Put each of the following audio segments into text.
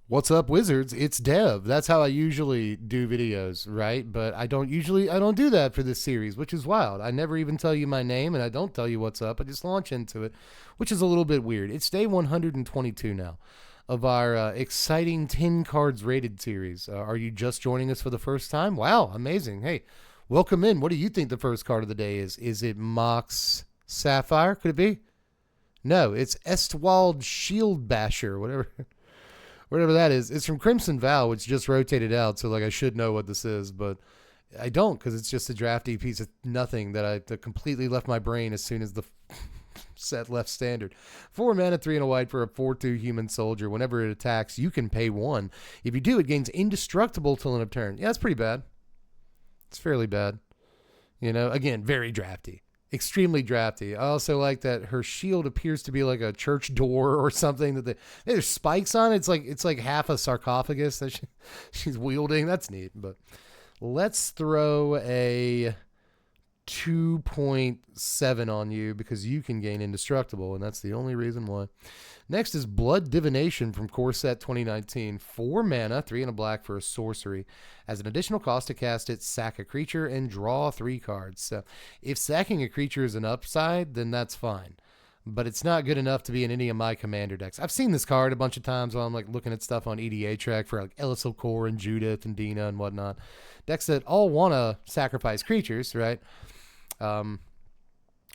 What's up, wizards? It's Dev. That's how I usually do videos, right? But I don't do that for this series, which is wild. I never even tell you my name and I don't tell you what's up. I just launch into it, which is a little bit weird. It's day 122 now of our exciting 10 cards rated series. Are you just joining us for the first time? Wow, amazing. Hey, welcome in. What do you think the first card of the day is? Is it Mox Sapphire? Could it be? No, it's Estwald shieldbasher, whatever that is. It's from Crimson Vow, which just rotated out, so like I should know what this is, but I don't because it's just a drafty piece of nothing that completely left my brain as soon as the set left standard. 4 mana, 3 and a white for a 4/2 human soldier. Whenever it attacks, you can pay 1. If you do, it gains indestructible till end of turn. Yeah, it's pretty bad. It's fairly bad. You know, again, very drafty. Extremely drafty. I also like that her shield appears to be like a church door or something. There's spikes on it. It's like half a sarcophagus that she's wielding. That's neat. But let's throw a 2.7 on you because you can gain indestructible, and that's the only reason why. Next is Blood Divination from Core Set 2019. 4 mana, 3 and a black for a sorcery. As an additional cost to cast it, sack a creature and draw 3 cards. So if sacking a creature is an upside, then that's fine. But it's not good enough to be in any of my commander decks. I've seen this card a bunch of times while I'm like looking at stuff on EDA track for like Elisal Core and Judith and Dina and whatnot. Decks that all want to sacrifice creatures, right?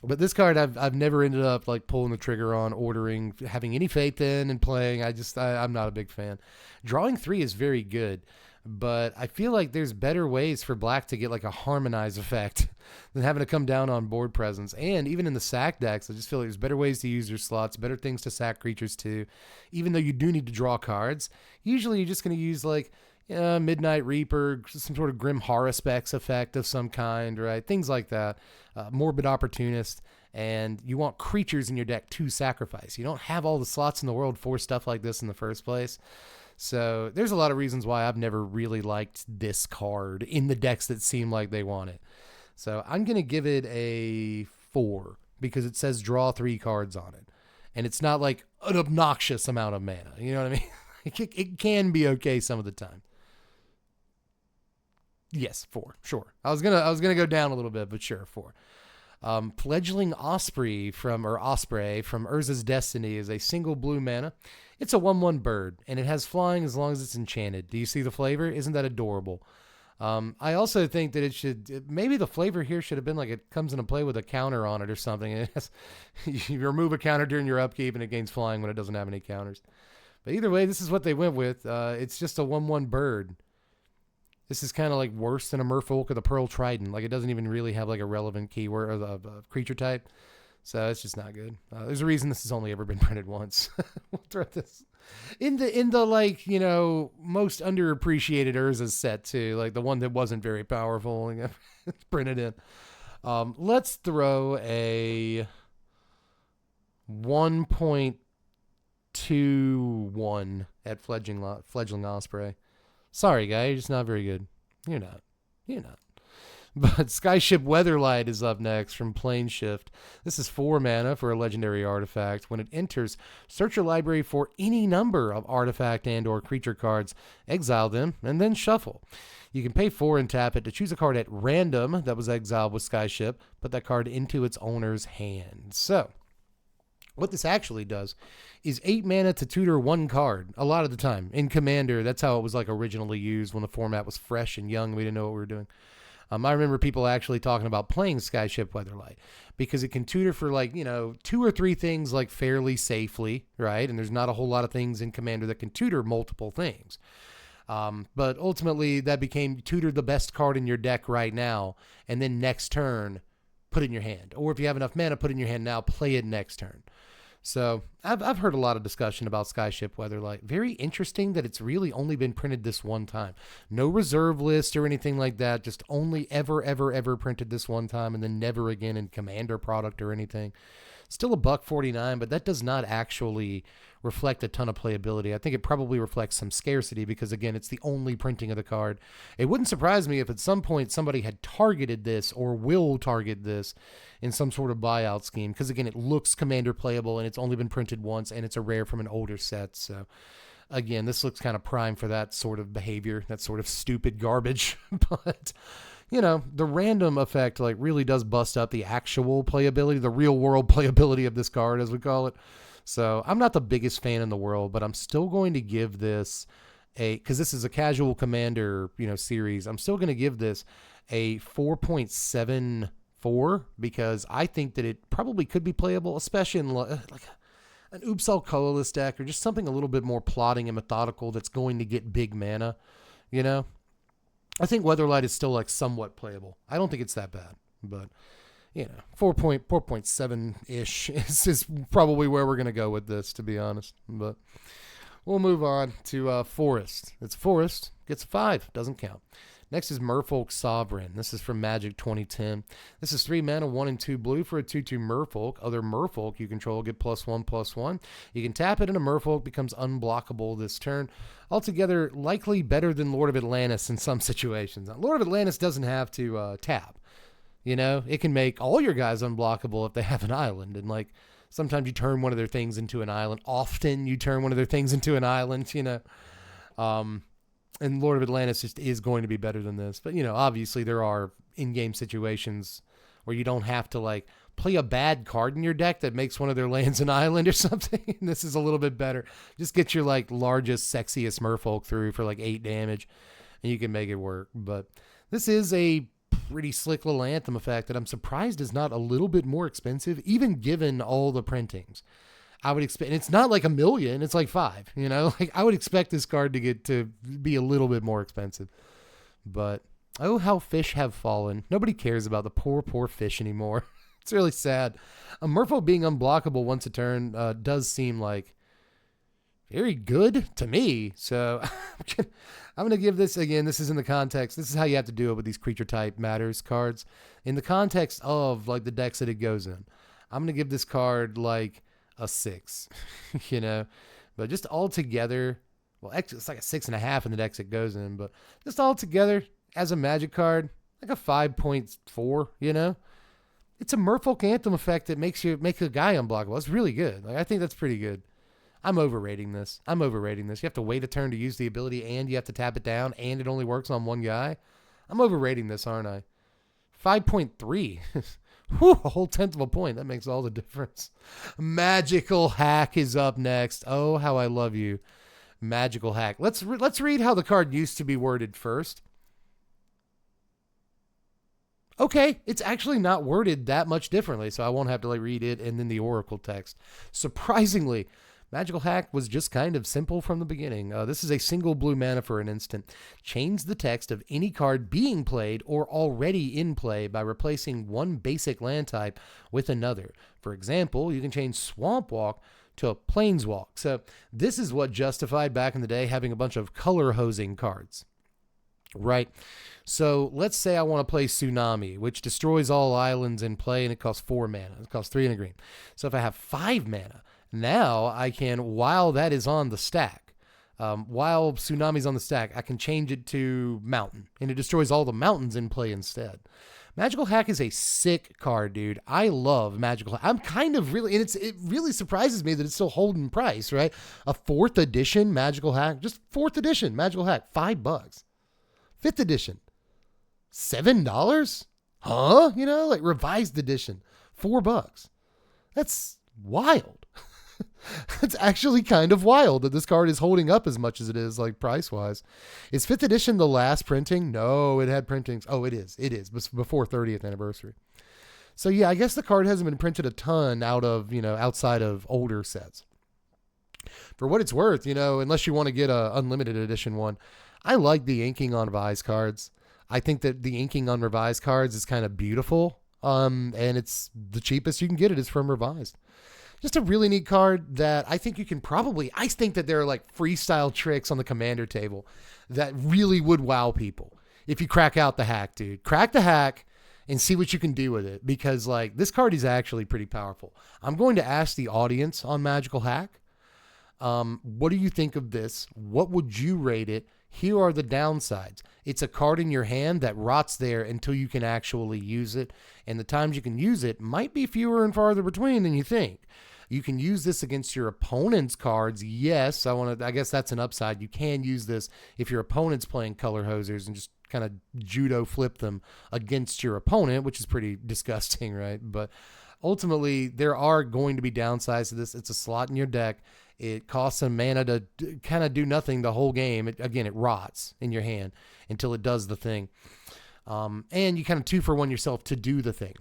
But this card I've never ended up like pulling the trigger on, ordering, having any faith in, and playing. I'm not a big fan. Drawing 3 is very good, but I feel like there's better ways for black to get like a harmonize effect than having to come down on board presence. And even in the sack decks, I just feel like there's better ways to use your slots, better things to sack creatures to. Even though you do need to draw cards, usually you're just going to use like Midnight Reaper, some sort of Grim Haruspex effect of some kind, right? Things like that. Morbid Opportunist, and you want creatures in your deck to sacrifice. You don't have all the slots in the world for stuff like this in the first place. So there's a lot of reasons why I've never really liked this card in the decks that seem like they want it. So I'm going to give it a 4 because it says draw 3 cards on it. And it's not like an obnoxious amount of mana. You know what I mean? It can be okay some of the time. Yes, 4, sure. I was gonna go down a little bit, but sure, 4. Fledgling osprey from Urza's Destiny is a single blue mana. It's a 1/1 bird, and it has flying as long as it's enchanted. Do you see the flavor? Isn't that adorable? I also think that maybe the flavor here should have been like it comes into play with a counter on it or something. It has, you remove a counter during your upkeep, and it gains flying when it doesn't have any counters. But either way, this is what they went with. It's just a 1/1 bird. This is kind of like worse than a Merfolk or the Pearl Trident. Like it doesn't even really have like a relevant keyword or the creature type. So it's just not good. There's a reason this has only ever been printed once. We'll throw this in the like, you know, most underappreciated Urza's set too. Like the one that wasn't very powerful and it's printed in. Let's throw a 1.21 at Fledgling Osprey. Sorry, guy, you're just not very good. You're not. But Skyship Weatherlight is up next from Plane Shift. This is 4 mana for a legendary artifact. When it enters, search your library for any number of artifact and or creature cards, exile them, and then shuffle. You can pay 4 and tap it to choose a card at random that was exiled with Skyship, put that card into its owner's hand. So, what this actually does is 8 mana to tutor 1 card a lot of the time. In Commander, that's how it was like originally used when the format was fresh and young. We didn't know what we were doing. I remember people actually talking about playing Skyship Weatherlight because it can tutor for like, you know, 2 or 3 things like fairly safely, right? And there's not a whole lot of things in Commander that can tutor multiple things. But ultimately, that became tutor the best card in your deck right now, and then next turn, put it in your hand. Or if you have enough mana, put it in your hand now, play it next turn. So I've heard a lot of discussion about Skyship Weatherlight. Very interesting that it's really only been printed this one time. No reserve list or anything like that. Just only ever printed this one time and then never again in Commander product or anything. Still $1.49, but that does not actually reflect a ton of playability. I think it probably reflects some scarcity because, again, it's the only printing of the card. It wouldn't surprise me if at some point somebody had targeted this or will target this in some sort of buyout scheme because, again, it looks Commander playable and it's only been printed once and it's a rare from an older set. So again, this looks kind of prime for that sort of behavior, that sort of stupid garbage. But, you know, the random effect like really does bust up the actual playability, the real world playability of this card, as we call it. So I'm not the biggest fan in the world, but I'm still going to give this because this is a casual commander, you know, series. I'm still going to give this a 4.74 because I think that it probably could be playable, especially in like an Upsal colorless deck or just something a little bit more plotting and methodical that's going to get big mana, you know. I think Weatherlight is still like somewhat playable. I don't think it's that bad, but you know, 4.7-ish is probably where we're going to go with this, to be honest. But we'll move on to Forest. It's Forest, gets a 5, doesn't count. Next is Merfolk Sovereign. This is from Magic 2010. This is 3 mana, 1 and 2 blue for a 2/2 Merfolk. Other Merfolk you control get +1/+1. You can tap it, and a Merfolk becomes unblockable this turn. Altogether, likely better than Lord of Atlantis in some situations. Now, Lord of Atlantis doesn't have to tap. You know, it can make all your guys unblockable if they have an island. And, like, sometimes you turn one of their things into an island. Often you turn one of their things into an island, you know. And Lord of Atlantis just is going to be better than this. But, you know, obviously there are in-game situations where you don't have to, like, play a bad card in your deck that makes one of their lands an island or something. And this is a little bit better. Just get your, like, largest, sexiest Merfolk through for, like, 8 damage, and you can make it work. But this is a pretty slick little Anthem effect that I'm surprised is not a little bit more expensive, even given all the printings. I would expect, and it's not like $1 million, it's like 5, you know, like I would expect this card to get to be a little bit more expensive. But oh, how fish have fallen. Nobody cares about the poor fish anymore. It's really sad. A Merfolk being unblockable once a turn does seem like very good to me. So I'm going to give this, again, this is in the context. This is how you have to do it with these creature type matters cards. In the context of like the decks that it goes in, I'm going to give this card like a 6, you know, but just all together, well, it's like a 6.5 in the decks it goes in, but just all together as a Magic card, like a 5.4, you know. It's a Merfolk Anthem effect that makes a guy unblockable. It's really good. Like, I think that's pretty good. I'm overrating this. You have to wait a turn to use the ability, and you have to tap it down, and it only works on one guy. I'm overrating this, aren't I? 5.3. Whew, a whole 1/10 of a point. That makes all the difference. Magical Hack is up next. Oh, how I love you. Magical Hack. Let's read how the card used to be worded first. Okay, it's actually not worded that much differently, so I won't have to like read it and then the Oracle text. Surprisingly, Magical Hack was just kind of simple from the beginning. This is a single blue mana for an instant. Change the text of any card being played or already in play by replacing one basic land type with another. For example, you can change Swamp Walk to a Planeswalk. So this is what justified back in the day having a bunch of color hosing cards, right? So let's say I want to play Tsunami, which destroys all islands in play, and it costs 4 mana. It costs 3 and a green. So if I have 5 mana, now I can, while that is on the stack, while Tsunami's on the stack, I can change it to Mountain, and it destroys all the mountains in play instead. Magical Hack is a sick card, dude. I love Magical Hack. I'm kind of really, and it really surprises me that it's still holding price, right? A 4th edition Magical Hack, just 4th edition Magical Hack, $5. 5th edition, $7? Huh? You know, like revised edition, $4. That's wild. It's actually kind of wild that this card is holding up as much as it is, like price-wise. Is 5th edition the last printing? No, it had printings. Oh, it is. It is. Before 30th anniversary. So, yeah, I guess the card hasn't been printed a ton outside of older sets. For what it's worth, you know, unless you want to get a unlimited edition one, I like the inking on revised cards. I think that the inking on revised cards is kind of beautiful. And it's the cheapest you can get it is from revised. Just a really neat card that I think you can probably, I think that there are like freestyle tricks on the commander table that really would wow people. If you crack out the hack, dude, crack the hack and see what you can do with it, because like this card is actually pretty powerful. I'm going to ask the audience on Magical Hack, what do you think of this? What would you rate it? Here are the downsides. It's a card in your hand that rots there until you can actually use it, and the times you can use it might be fewer and farther between than you think. You can use this against your opponent's cards. Yes, I guess that's an upside. You can use this if your opponent's playing color hosers and just kind of judo flip them against your opponent, which is pretty disgusting, right? But ultimately, there are going to be downsides to this. It's a slot in your deck. It costs some mana to kind of do nothing the whole game. It rots in your hand until it does the thing. And you kind of 2-for-1 yourself to do the thing.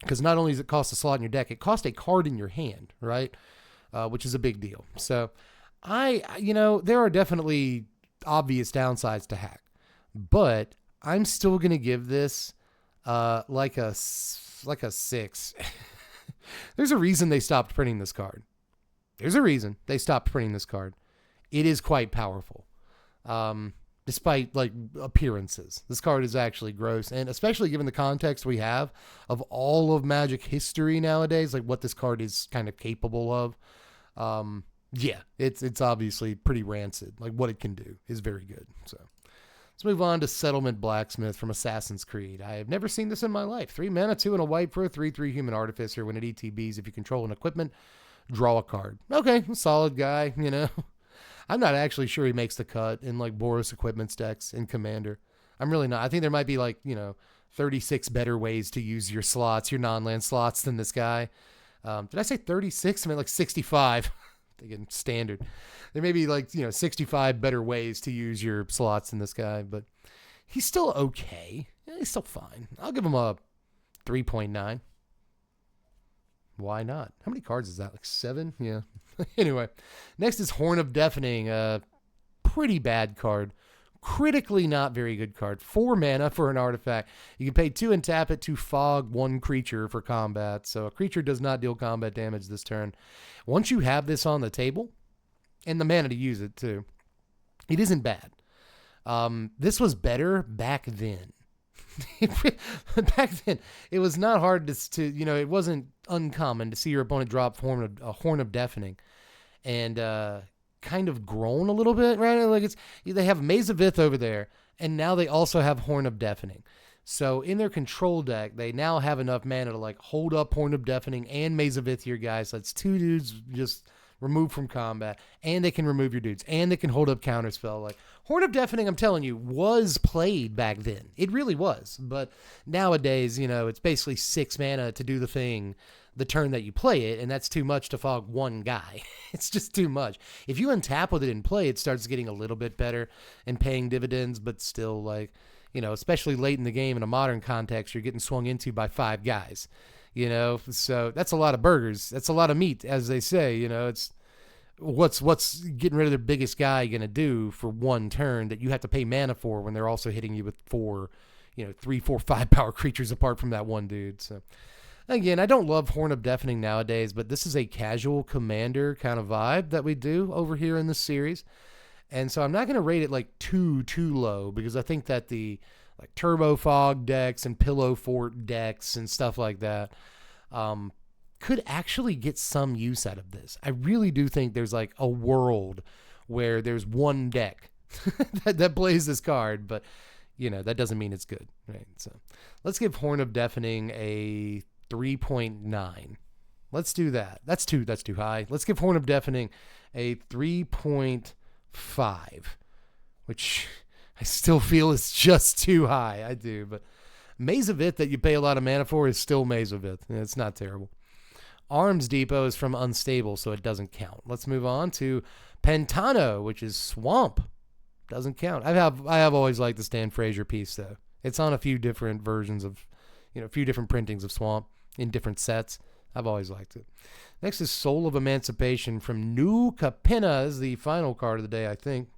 Because not only does it cost a slot in your deck, it costs a card in your hand, right? Which is a big deal. So there are definitely obvious downsides to hack. But I'm still going to give this like a 6. There's a reason they stopped printing this card. There's a reason they stopped printing this card. It is quite powerful. Despite like appearances, this card is actually gross, and especially given the context we have of all of Magic history nowadays, like what this card is kind of capable of. It's obviously pretty rancid. Like what it can do is very good. So let's move on to Settlement Blacksmith from Assassin's Creed. I have never seen this in my life. 3 mana, 2 and a white for a 3/3 human artificer. When it ETBs, if you control an equipment, draw a card. Okay, solid guy, I'm not actually sure he makes the cut in like Boros Equipment's decks in Commander. I'm really not. I think there might be 36 better ways to use your slots, your non-land slots than this guy. Did I say 36? I meant like 65. Again, standard. There may be 65 better ways to use your slots than this guy, but he's still okay. Yeah, he's still fine. I'll give him a 3.9. Why not? How many cards is that? Like 7? Yeah. Anyway, next is Horn of Deafening. Pretty bad card. Critically not very good card. 4 mana for an artifact. You can pay 2 and tap it to fog 1 creature for combat. So a creature does not deal combat damage this turn. Once you have this on the table, and the mana to use it too, it isn't bad. This was better back then. Back then, it was not hard to it wasn't uncommon to see your opponent drop a Horn of Deafening and kind of groan a little bit, right? Like they have Maze of Ith over there, and now they also have Horn of Deafening. So in their control deck, they now have enough mana to hold up Horn of Deafening and Maze of Ith your guys. So that's 2 dudes just removed from combat, and they can remove your dudes, and they can hold up counterspell. Horn of Deafening, I'm telling you, was played back then. It really was. But nowadays, it's basically 6 mana to do the thing the turn that you play it, and that's too much to fog 1 guy. It's just too much. If you untap with it and play, it starts getting a little bit better and paying dividends, but still, especially late in the game in a modern context, you're getting swung into by 5 guys. So that's a lot of burgers. That's a lot of meat, as they say. It's what's getting rid of their biggest guy going to do for 1 turn that you have to pay mana for when they're also hitting you with 4, 3, 4, 5 power creatures apart from that one dude. So again, I don't love Horn of Deafening nowadays, but this is a casual commander kind of vibe that we do over here in this series. And so I'm not going to rate it too low, because I think that the Turbo Fog decks and Pillow Fort decks and stuff like that could actually get some use out of this. I really do think there's a world where there's one deck that plays this card, but that doesn't mean it's good, right? So let's give Horn of Deafening a 3.9. Let's do that. That's too high. Let's give Horn of Deafening a 3.5, which I still feel is just too high. I do, but Maze of Ith that you pay a lot of mana for is still Maze of Ith. It's not terrible. Arms Depot is from Unstable, so it doesn't count. Let's move on to Pantano, which is Swamp. Doesn't count. I have always liked the Stan Fraser piece, though. It's on a few different versions of, a few different printings of Swamp in different sets. I've always liked it. Next is Soul of Emancipation from New Capenna. Is the final card of the day, I think.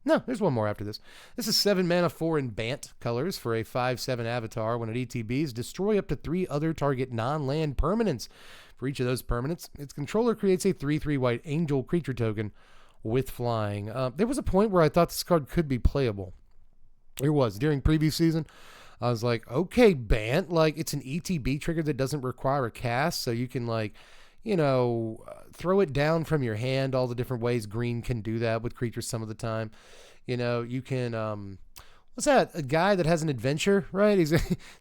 No, there's one more after this. This is 7 mana, 4 in Bant colors for a 5/7 avatar. When it ETBs, destroy up to 3 other target non-land permanents. For each of those permanents, its controller creates a 3/3 white angel creature token with flying. There was a point where I thought this card could be playable. There was. During preview season, I was like, okay, Bant, it's an ETB trigger that doesn't require a cast, so you can throw it down from your hand all the different ways green can do that with creatures some of the time. You can, what's that? A guy that has an adventure, right? He's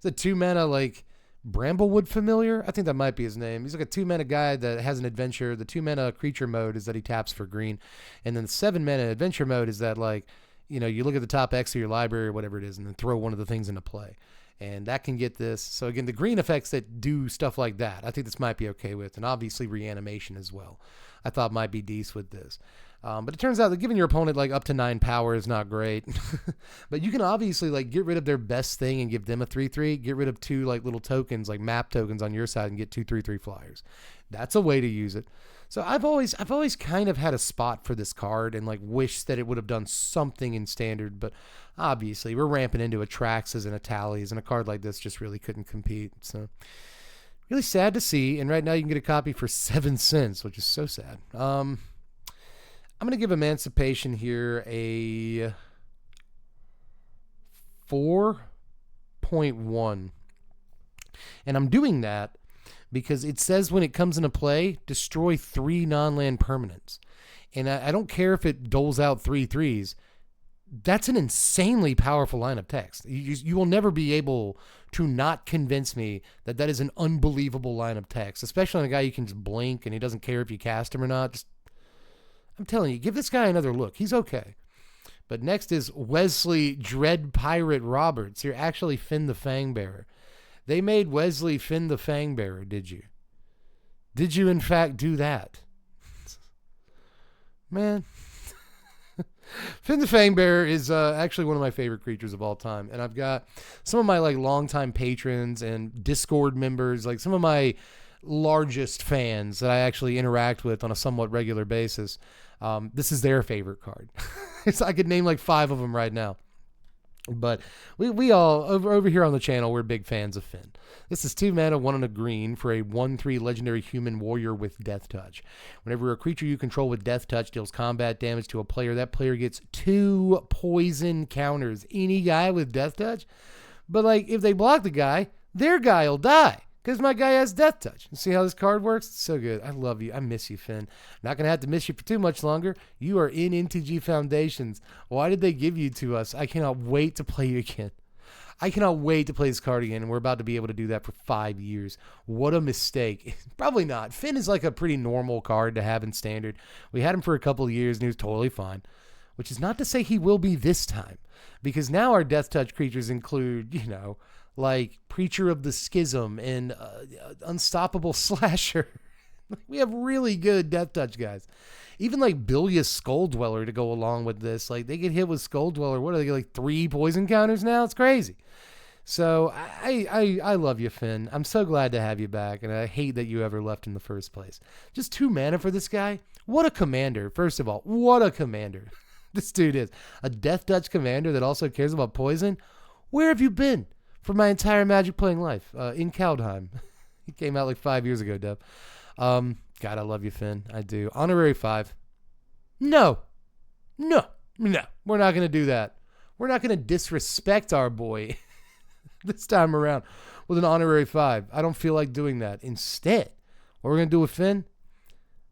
a 2 mana, Bramblewood Familiar. I think that might be his name. He's like a 2-mana guy that has an adventure. The 2-mana creature mode is that he taps for green. And then the 7-mana adventure mode is that, like, you know, you look at the top X of your library or whatever it is and then throw one of the things into play. And that can get this. So again, the green effects that do stuff like that, I think this might be okay with. And obviously reanimation as well, I thought might be decent with this. But it turns out that giving your opponent like up to 9 power is not great. But you can obviously like get rid of their best thing and give them a 3/3. Get rid of 2 like little tokens, like map tokens on your side, and get 2 3/3 flyers. That's a way to use it. So I've always kind of had a spot for this card and like wished that it would have done something in standard. But obviously we're ramping into a Traxxas and a Tallies, and a card like this just really couldn't compete. So really sad to see. And right now you can get a copy for 7 cents, which is so sad. I'm going to give Emancipation here a 4.1. And I'm doing that because it says when it comes into play, destroy 3 non-land permanents. And I don't care if it doles out 3 3s. That's an insanely powerful line of text. You will never be able to not convince me that that is an unbelievable line of text, especially on a guy you can just blink and he doesn't care if you cast him or not. I'm telling you, give this guy another look. He's okay. But next is Wesley Dread Pirate Roberts. You're actually Fynn the Fangbearer. They made Wesley Fynn the Fangbearer, did you? Did you, in fact, do that? Man. Fynn the Fangbearer is actually one of my favorite creatures of all time. And I've got some of my like longtime patrons and Discord members, like some of my largest fans that I actually interact with on a somewhat regular basis. This is their favorite card. I could name like 5 of them right now. But we all, over here on the channel, we're big fans of Fynn. This is 2 mana, 1 and a green for a 1/3 legendary human warrior with Death Touch. Whenever a creature you control with Death Touch deals combat damage to a player, that player gets 2 poison counters. Any guy with Death Touch. But like, if they block the guy, their guy will die. Because my guy has Death Touch. See how this card works? It's so good. I love you. I miss you, Fynn. Not going to have to miss you for too much longer. You are in Mtg Foundations. Why did they give you to us? I cannot wait to play you again. I cannot wait to play this card again, and we're about to be able to do that for 5 years. What a mistake. Probably not. Fynn is like a pretty normal card to have in Standard. We had him for a couple of years, and he was totally fine. Which is not to say he will be this time. Because now our Death Touch creatures include, you know, like Preacher of the Schism and Unstoppable Slasher. We have really good Death Touch guys. Even like Bilious Skull Dweller to go along with this. Like they get hit with Skull Dweller. What are they, like 3 poison counters now? It's crazy. So I love you, Fynn. I'm so glad to have you back, and I hate that you ever left in the first place. Just 2 mana for this guy? What a commander. First of all, what a commander. This dude is a Death Touch commander that also cares about poison. Where have you been for my entire Magic playing life? In Kaldheim. He came out like 5 years ago, Dev. God, I love you, Fynn. I do. Honorary 5. No. We're not going to do that. We're not going to disrespect our boy this time around with an honorary 5. I don't feel like doing that. Instead, what we're going to do with Fynn,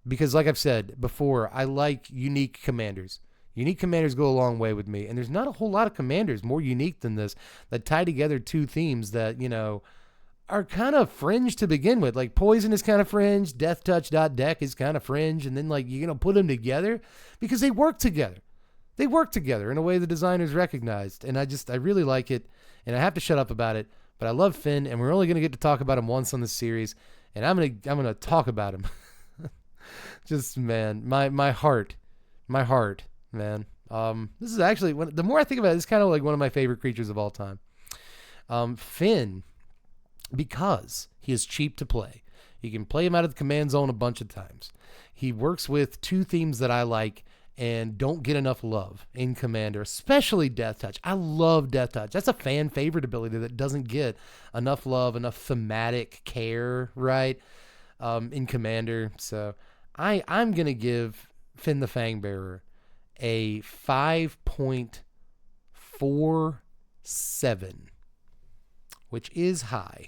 because like I've said before, I like unique commanders. Unique commanders go a long way with me, and there's not a whole lot of commanders more unique than this that tie together 2 themes that, you know, are kind of fringe to begin with. Like Poison is kind of fringe, Death Touch Deck is kind of fringe, and then like you're going to put them together because they work together. They work together in a way the designers recognized, and I really like it, and I have to shut up about it, but I love Fynn, and we're only going to get to talk about him once on this series, and I'm going to talk about him. Just, man, my heart, man. This is actually, the more I think about it, it's kind of like one of my favorite creatures of all time. Fynn, because he is cheap to play. You can play him out of the command zone a bunch of times. He works with 2 themes that I like and don't get enough love in Commander, especially Death Touch. I love Death Touch. That's a fan favorite ability that doesn't get enough love, enough thematic care, right, in Commander. So I'm going to give Fynn the Fangbearer a 5.47, which is high.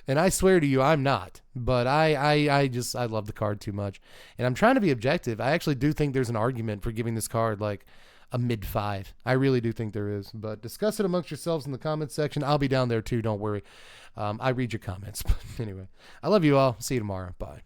And I swear to you, I'm not. But I love the card too much. And I'm trying to be objective. I actually do think there's an argument for giving this card like a mid 5. I really do think there is. But discuss it amongst yourselves in the comments section. I'll be down there too. Don't worry. I read your comments. But anyway, I love you all. See you tomorrow. Bye.